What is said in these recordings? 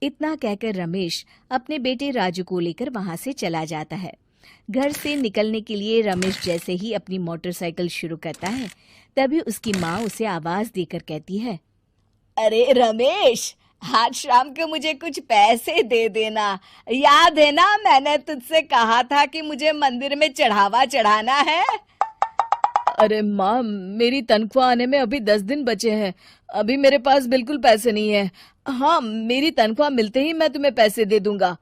इतना कहकर रमेश अपने बेटे राजू को लेकर वहां से चला जाता है। घर से निकलने के लिए रमेश जैसे ही अपनी मोटरसाइकिल शुरू करता है, तभी उसकी माँ उसे आवाज देकर कहती है, अरे रमेश, आज शाम को मुझे कुछ पैसे दे देना। याद है ना, मैंने तुझसे कहा था कि मुझे मंदिर में चढ़ावा चढ़ाना है। अरे माँ, मेरी तनख्वाह आने में अभी 10 दिन बचे हैं। अभी मेरे पास बिल्कुल पैसे नहीं है। हाँ, मेरी तनख्वाह मिलते ही मैं तुम्हें पैसे दे दूंगा।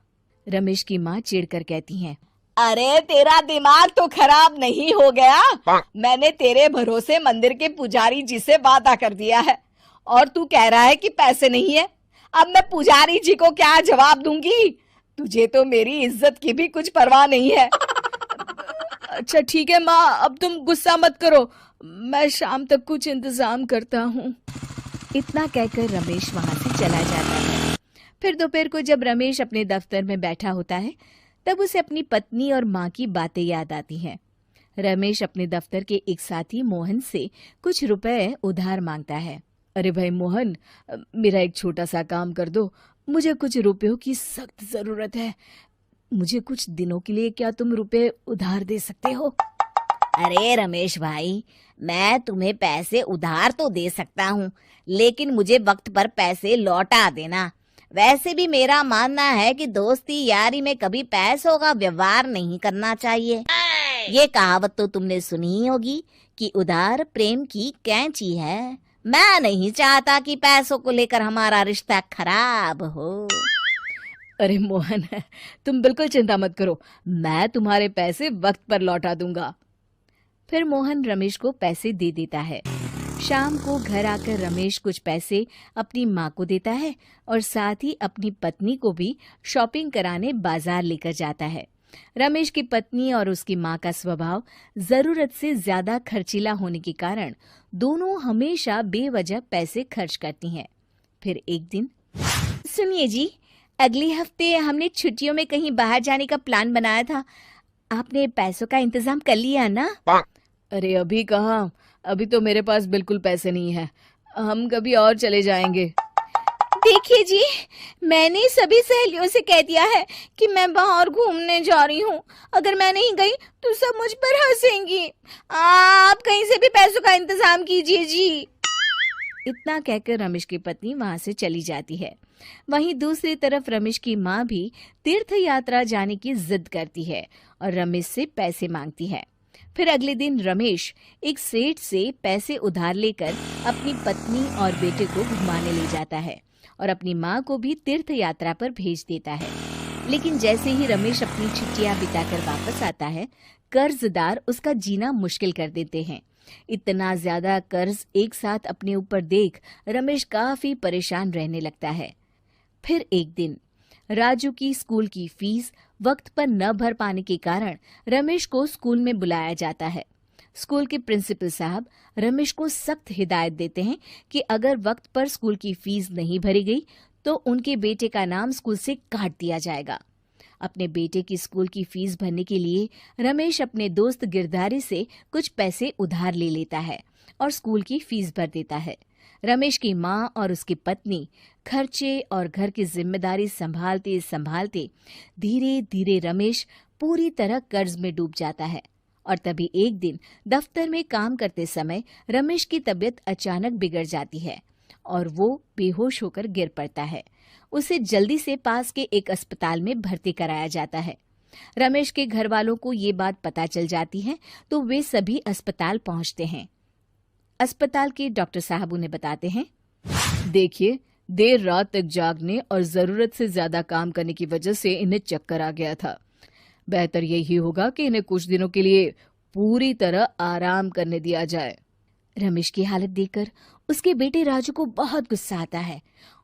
रमेश की माँ चिढ़कर कहती हैं, अरे तेरा दिमाग तो खराब नहीं हो गया? मैंने तेरे भरोसे मंदिर के पुजारी जी से वादा कर दिया है और तू कह रहा है कि पैसे नहीं है। अब मैं पुजारी जी को क्या जवाब दूंगी? तुझे तो मेरी इज्जत की भी कुछ परवाह नहीं है। अच्छा ठीक है माँ, अब तुम गुस्सा मत करो, मैं शाम तक कुछ इंतजाम करता हूँ। इतना कहकर रमेश वहां से चला जाता है। फिर दोपहर को जब रमेश अपने दफ्तर में बैठा होता है, तब उसे अपनी पत्नी और माँ की बातें याद आती हैं। रमेश अपने दफ्तर के एक साथी मोहन से कुछ रुपए उधार मांगता है। अरे भाई मोहन, मेरा एक छोटा सा काम कर दो, मुझे कुछ रुपयों की सख्त जरूरत है। मुझे कुछ दिनों के लिए क्या तुम रुपए उधार दे सकते हो? अरे रमेश भाई, मैं तुम्हें पैसे उधार तो दे सकता हूँ, लेकिन मुझे वक्त पर पैसे लौटा देना। वैसे भी मेरा मानना है कि दोस्ती यारी में कभी पैसों का व्यवहार नहीं करना चाहिए। ये कहावत तो तुमने सुनी ही होगी कि उधार प्रेम की कैंची है। मैं नहीं चाहता कि पैसों को लेकर हमारा रिश्ता खराब हो। अरे मोहन, तुम बिल्कुल चिंता मत करो, मैं तुम्हारे पैसे वक्त पर लौटा दूंगा। फिर मोहन रमेश को पैसे दे देता है। शाम को घर आकर रमेश कुछ पैसे अपनी माँ को देता है और साथ ही अपनी पत्नी को भी शॉपिंग कराने बाजार लेकर जाता है। रमेश की पत्नी और उसकी माँ का स्वभाव जरूरत से ज्यादा खर्चीला होने के कारण दोनों हमेशा बेवजह पैसे खर्च करती हैं। फिर एक दिन, सुनिए जी, अगले हफ्ते हमने छुट्टियों में कहीं बाहर जाने का प्लान बनाया था। आपने पैसों का इंतजाम कर लिया ना? अरे अभी कहाँ, अभी तो मेरे पास बिल्कुल पैसे नहीं है। हम कभी और चले जाएंगे। देखिए जी, मैंने सभी सहेलियों से कह दिया है कि मैं बाहर घूमने जा रही हूँ। अगर मैं नहीं गई तो सब मुझ पर हंसेंगी। आप कहीं से भी पैसों का इंतजाम कीजिए जी। इतना कहकर रमेश की पत्नी वहां से चली जाती है। वहीं दूसरी तरफ रमेश की माँ भी तीर्थ यात्रा जाने की जिद करती है और रमेश से पैसे मांगती है। फिर अगले दिन रमेश एक सेठ से पैसे उधार लेकर अपनी पत्नी और बेटे को घुमाने ले जाता है और अपनी माँ को भी तीर्थ यात्रा पर भेज देता है। लेकिन जैसे ही रमेश अपनी छुट्टियां बिताकर वापस आता है, कर्जदार उसका जीना मुश्किल कर देते हैं। इतना ज्यादा कर्ज एक साथ अपने ऊपर देख रमेश काफी परेशान रहने लगता है। फिर एक दिन राजू की स्कूल की फीस वक्त पर न भर पाने के कारण रमेश को स्कूल में बुलाया जाता है। स्कूल के प्रिंसिपल साहब रमेश को सख्त हिदायत देते हैं कि अगर वक्त पर स्कूल की फीस नहीं भरी गई तो उनके बेटे का नाम स्कूल से काट दिया जाएगा। अपने बेटे की स्कूल की फीस भरने के लिए रमेश अपने दोस्त गिरधारी से कुछ पैसे उधार ले लेता है और स्कूल की फीस भर देता है। रमेश की माँ और उसकी पत्नी खर्चे और घर की जिम्मेदारी संभालते संभालते धीरे धीरे रमेश पूरी तरह कर्ज में डूब जाता है। और तभी एक दिन दफ्तर में काम करते समय रमेश की तबीयत अचानक बिगड़ जाती है और वो बेहोश होकर गिर पड़ता है। उसे जल्दी से पास के एक अस्पताल में भर्ती कराया जाता है। रमेश के घर वालों को ये बात पता चल जाती है तो वे सभी अस्पताल पहुंचते हैं। अस्पताल के डॉक्टर साहब उन्हें बताते हैं, देखिए, देर रात तक जागने और जरूरत से ज्यादा काम करने की वजह से इन्हें चक्कर आ गया था। बेहतर यही होगा कि इन्हें कुछ दिनों के लिए पूरी तरह आराम करने दिया जाए। रमेश की हालत देखकर उसके बेटे राजू को बहुत गुस्सा आता है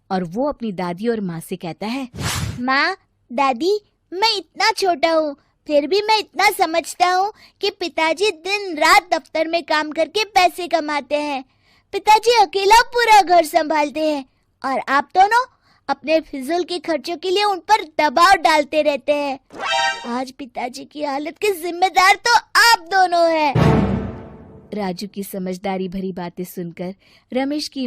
और वो अपनी दादी और माँ से कहता है, माँ, दादी, मैं इतना छोटा हूँ, फिर भी मैं इतना समझता हूँ कि पिताजी दिन रात दफ्तर में काम करके पैसे कमाते हैं। पिताजी अकेला पूरा घर संभालते हैं और आप दोनों अपने फिजूल के खर्चों के लिए उन पर दबाव डालते रहते हैं। आज पिताजी की हालत के जिम्मेदार तो आप दोनों हैं। राजू की समझदारी भरी बातें सुनकर रमेश की